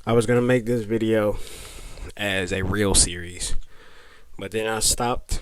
I was gonna make this video as a real series, but then I stopped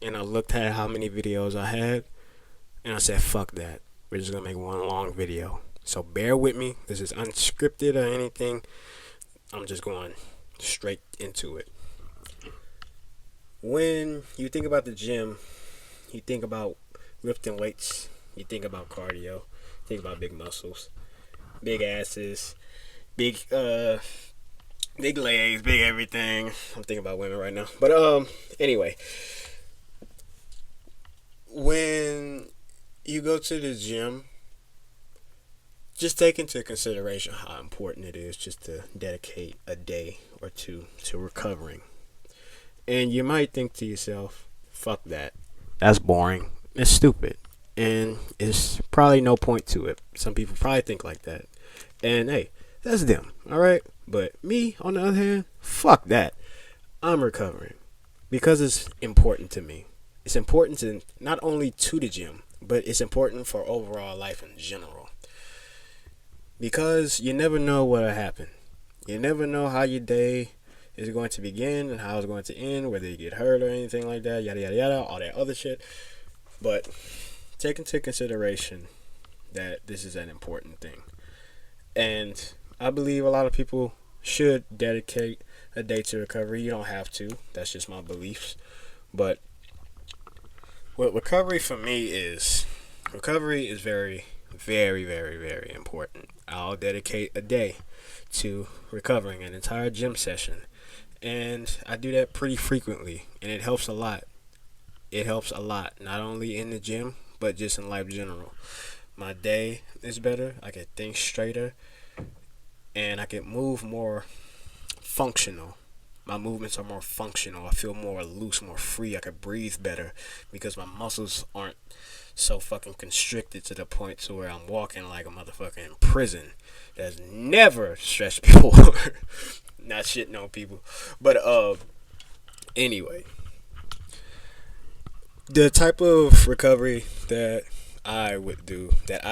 and I looked at how many videos I had, and I said, "Fuck that. We're just gonna make one long video." So bear with me. This is unscripted or anything. I'm just going straight into it. When you think about the gym, you think about lifting weights. You think about cardio. You think about big muscles, big asses, big big legs, big everything. I'm thinking about women right now. But anyway, when you go to the gym, just take into consideration how important it is just to dedicate a day or two to recovering. And you might think to yourself, fuck that. That's boring. It's stupid. And it's probably no point to it. Some people probably think like that. And hey, that's them, alright? But me, on the other hand, fuck that. I'm recovering because it's important to me. It's important to not only to the gym, but it's important for overall life in general. Because you never know what'll happen. You never know how your day is going to begin and how it's going to end, whether you get hurt or anything like that, yada yada yada, all that other shit. But take into consideration that this is an important thing. And I believe a lot of people should dedicate a day to recovery. You don't have to. That's just my beliefs. But what recovery for me is, recovery is very, very, very, very important. I'll dedicate a day to recovering an entire gym session. And I do that pretty frequently. And it helps a lot. It helps a lot. Not only in the gym, but just in life in general. My day is better. I can think straighter. And I can move more functional. My movements are more functional. I feel more loose, more free. I can breathe better because my muscles aren't so fucking constricted to the point to where I'm walking like a motherfucker in prison that's never stretched before. Not shitting on people. But anyway. The type of recovery that I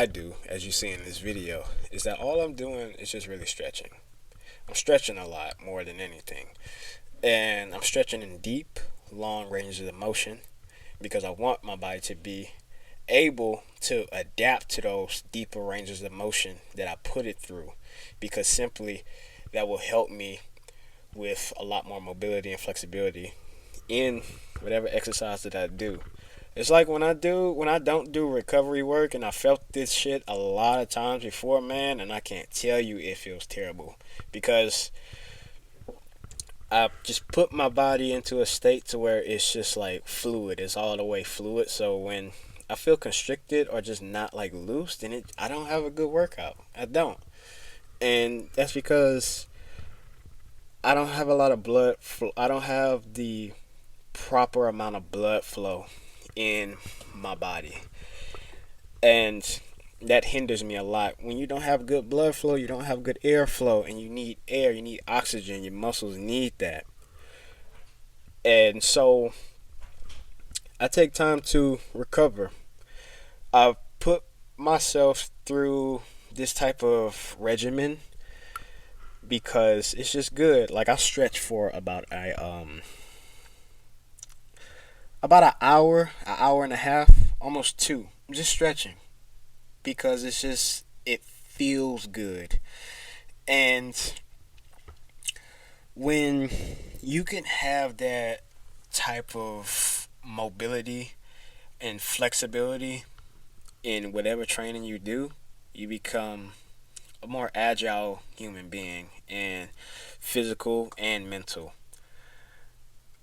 do, as you see in this video, is that all I'm doing is just really stretching. I'm stretching a lot more than anything. And I'm stretching in deep, long ranges of motion because I want my body to be able to adapt to those deeper ranges of motion that I put it through, because simply that will help me with a lot more mobility and flexibility in whatever exercise that I do. It's like when I don't do recovery work, and I felt this shit a lot of times before, man, and I can't tell you it feels terrible because I just put my body into a state to where it's just like fluid. It's all the way fluid. So when I feel constricted or just not like loose, then I don't have a good workout. I don't. And that's because I don't have a lot of blood flow. I don't have the proper amount of blood flow in my body. And that hinders me a lot. When you don't have good blood flow, you don't have good airflow, and you need air, you need oxygen, your muscles need that. And so I take time to recover. I've put myself through this type of regimen because it's just good. Like, I stretch for about an hour and a half, almost two. I'm just stretching because it feels good. And when you can have that type of mobility and flexibility in whatever training you do, you become a more agile human being, and physical and mental.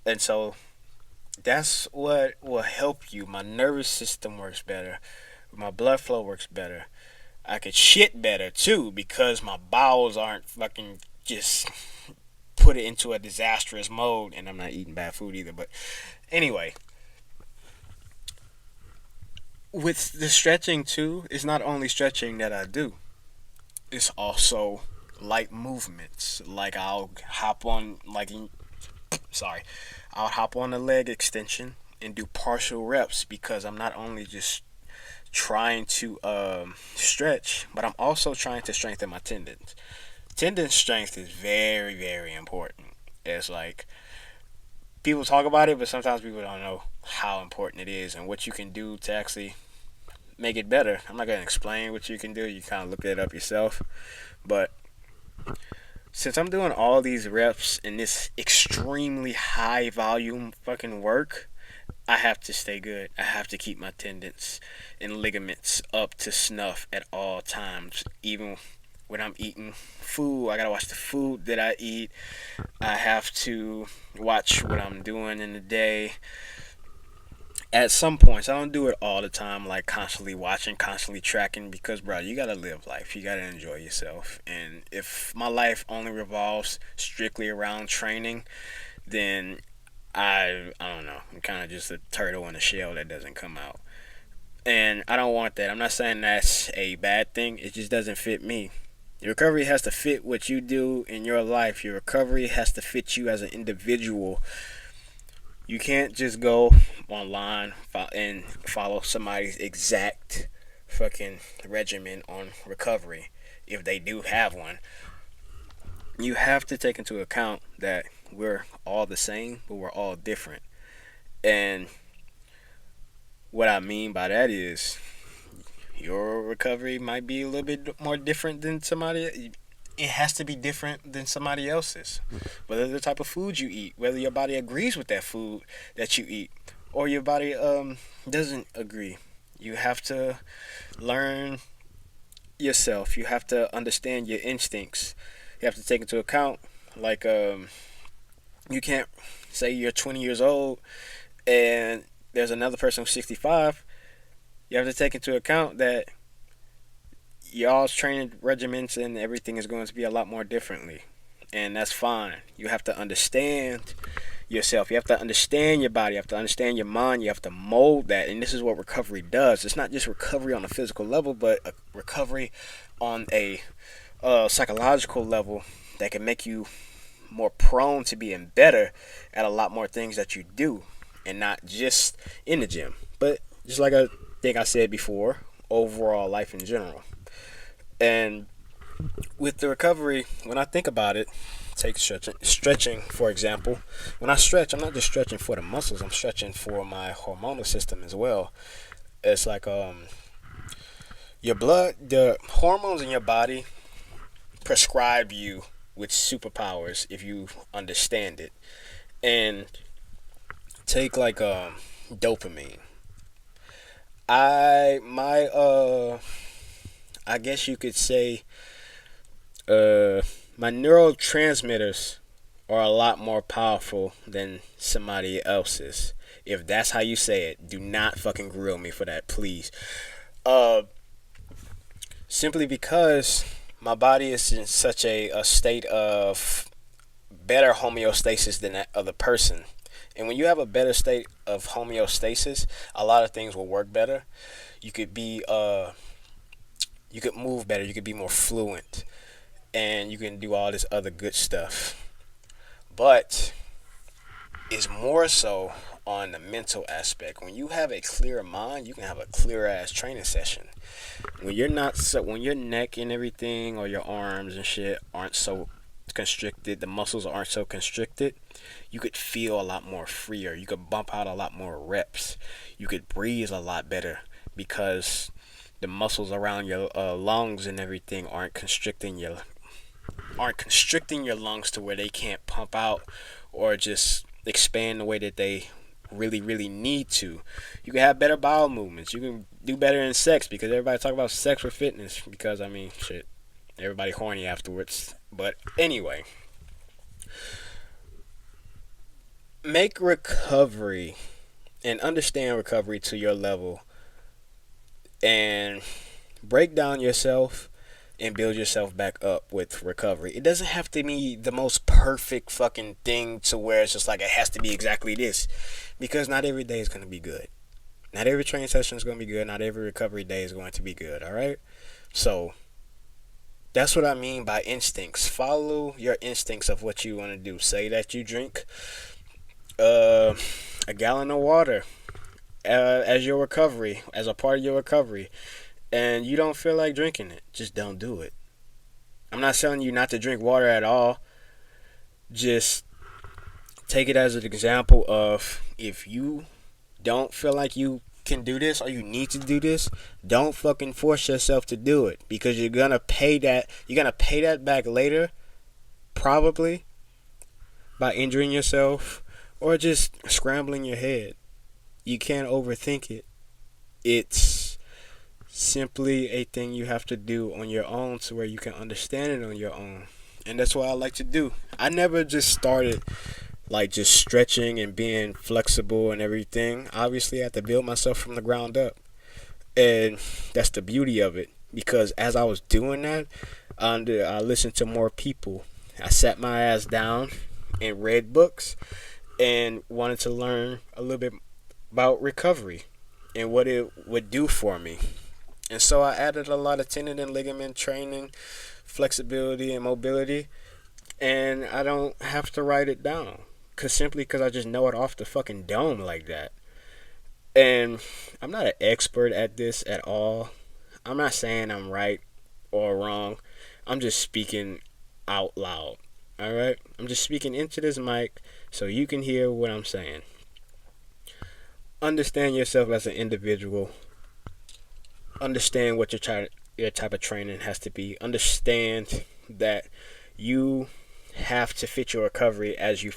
And so that's what will help you. My nervous system works better. My blood flow works better. I could shit better too because my bowels aren't fucking just put it into a disastrous mode, and I'm not eating bad food either. But anyway, with the stretching too, it's not only stretching that I do. It's also light movements. Like I'll hop on a leg extension and do partial reps because I'm not only just trying to stretch, but I'm also trying to strengthen my tendons. tendon strength is very, very important. It's like people talk about it, but sometimes people don't know how important it is and what you can do to actually make it better. I'm not gonna explain what you can do. You kind of look it up yourself. But since I'm doing all these reps in this extremely high volume fucking work, I have to stay good. I have to keep my tendons and ligaments up to snuff at all times. Even when I'm eating food, I gotta watch the food that I eat. I have to watch what I'm doing in the day. At some points, I don't do it all the time, like constantly watching, constantly tracking, because, bro, you gotta live life. You gotta enjoy yourself. And if my life only revolves strictly around training, then I don't know. I'm kind of just a turtle in a shell that doesn't come out. And I don't want that. I'm not saying that's a bad thing. It just doesn't fit me. Your recovery has to fit what you do in your life. Your recovery has to fit you as an individual. You can't just go online and follow somebody's exact fucking regimen on recovery if they do have one. You have to take into account that we're all the same, but we're all different. And what I mean by that is your recovery might be a little bit more different than somebody. It has to be different than somebody else's. Whether the type of food you eat, whether your body agrees with that food that you eat, or your body doesn't agree. You have to learn yourself. You have to understand your instincts. You have to take into account, like, you can't say you're 20 years old and there's another person who's 65. You have to take into account that y'all's training regimens and everything is going to be a lot more differently. And that's fine. You have to understand yourself. You have to understand your body. You have to understand your mind. You have to mold that. And this is what recovery does. It's not just recovery on a physical level, but a recovery on a psychological level that can make you more prone to being better at a lot more things that you do, and not just in the gym, but just like I think I said before, overall life in general. And with the recovery, when I think about it, take stretching for example. When I stretch, I'm not just stretching for the muscles, I'm stretching for my hormonal system as well. It's like your blood, the hormones in your body prescribe you with superpowers if you understand it. And take like dopamine. I guess you could say my neurotransmitters are a lot more powerful than somebody else's. If that's how you say it, do not fucking grill me for that, please. Uh, Simply because my body is in such a state of better homeostasis than that other person. And when you have a better state of homeostasis, a lot of things will work better. You could be you could move better, you could be more fluent, and you can do all this other good stuff. But it's more so on the mental aspect. When you have a clearer mind, you can have a clear ass training session. When you're not so, when your neck and everything or your arms and shit aren't so constricted, the muscles aren't so constricted, you could feel a lot more freer. You could bump out a lot more reps. You could breathe a lot better because the muscles around your lungs and everything aren't constricting your lungs to where they can't pump out or just expand the way that they really, really need to. You can have better bowel movements. You can do better in sex because everybody talk about sex for fitness because, I mean, shit, everybody horny afterwards. But anyway, make recovery and understand recovery to your level and break down yourself and build yourself back up with recovery. It doesn't have to be the most perfect fucking thing to where it's just like it has to be exactly this, because not every day is going to be good. Not every training session is going to be good. Not every recovery day is going to be good. All right. So that's what I mean by instincts. Follow your instincts of what you want to do. Say that you drink a gallon of water as your recovery, as a part of your recovery, and you don't feel like drinking it. Just don't do it. I'm not telling you not to drink water at all. Just take it as an example of, if you don't feel like you can do this or you need to do this, don't fucking force yourself to do it, because you're gonna pay that. You're gonna pay that back later, probably by injuring yourself or just scrambling your head. You can't overthink it. It's simply a thing you have to do on your own to where you can understand it on your own. And that's what I like to do. I never just started like just stretching and being flexible and everything. Obviously, I had to build myself from the ground up. And that's the beauty of it. Because as I was doing that, I listened to more people. I sat my ass down and read books and wanted to learn a little bit about recovery and what it would do for me. And so I added a lot of tendon and ligament training, flexibility and mobility, and I don't have to write it down, simply because I just know it off the fucking dome like that. And I'm not an expert at this at all. I'm not saying I'm right or wrong. I'm just speaking out loud. Alright? I'm just speaking into this mic so you can hear what I'm saying. Understand yourself as an individual. Understand what your type of training has to be. Understand that you have to fit your recovery as you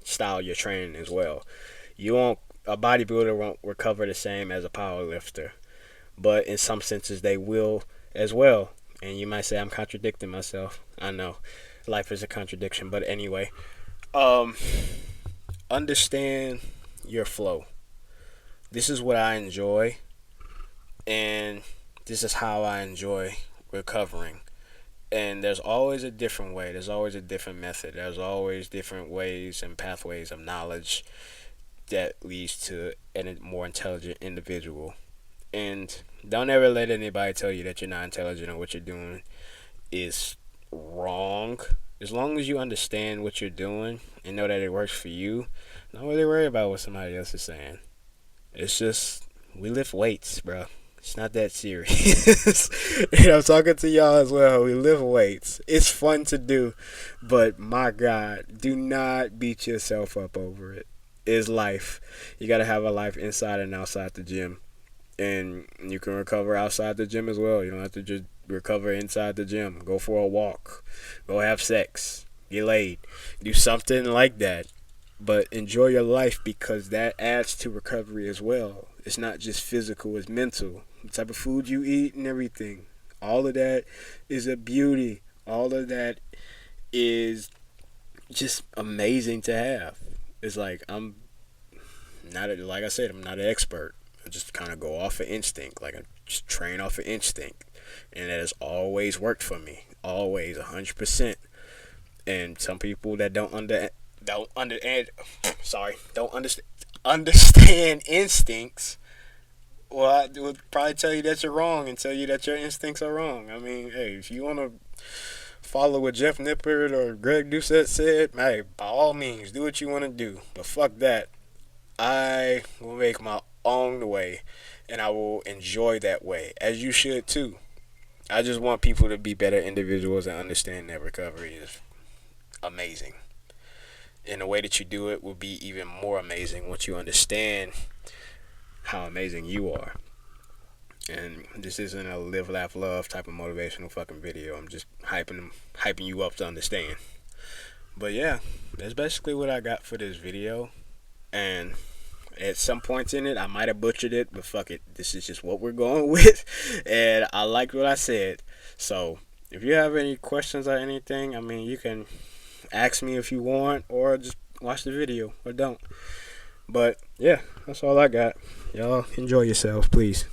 style your training as well. A bodybuilder won't recover the same as a power lifter, but in some senses they will as well. And you might say I'm contradicting myself. I know life is a contradiction, but anyway, understand your flow. This is what I enjoy, and this is how I enjoy recovering. And there's always a different way. There's always a different method. There's always different ways and pathways of knowledge that leads to a more intelligent individual. And don't ever let anybody tell you that you're not intelligent or what you're doing is wrong. As long as you understand what you're doing and know that it works for you, don't really worry about what somebody else is saying. It's just, we lift weights, bro. It's not that serious. And I'm talking to y'all as well. We lift weights. It's fun to do, but my God, do not beat yourself up over it. It's life. You gotta have a life inside and outside the gym. And you can recover outside the gym as well. You don't have to just recover inside the gym. Go for a walk. Go have sex. Get laid. Do something like that. But enjoy your life, because that adds to recovery as well. It's not just physical, it's mental. The type of food you eat and everything. All of that is a beauty. All of that is just amazing to have. It's like, I'm not an expert. I just kind of go off of instinct. Like, I just train off of instinct. And that has always worked for me. Always, 100%. And some people that don't understand instincts, well, I would probably tell you that you're wrong and tell you that your instincts are wrong. I mean, hey, if you want to follow what Jeff Nippert or Greg Doucette said, hey, by all means, do what you want to do. But fuck that. I will make my own way, and I will enjoy that way, as you should too. I just want people to be better individuals and understand that recovery is amazing. And the way that you do it will be even more amazing once you understand how amazing you are. And this isn't a live, laugh, love type of motivational fucking video. I'm just hyping you up to understand. But yeah, that's basically what I got for this video. And at some points in it, I might have butchered it, but fuck it. This is just what we're going with. And I liked what I said. So if you have any questions or anything, I mean, you can ask me if you want, or just watch the video, or don't. But yeah, that's all I got. Y'all enjoy yourselves, please.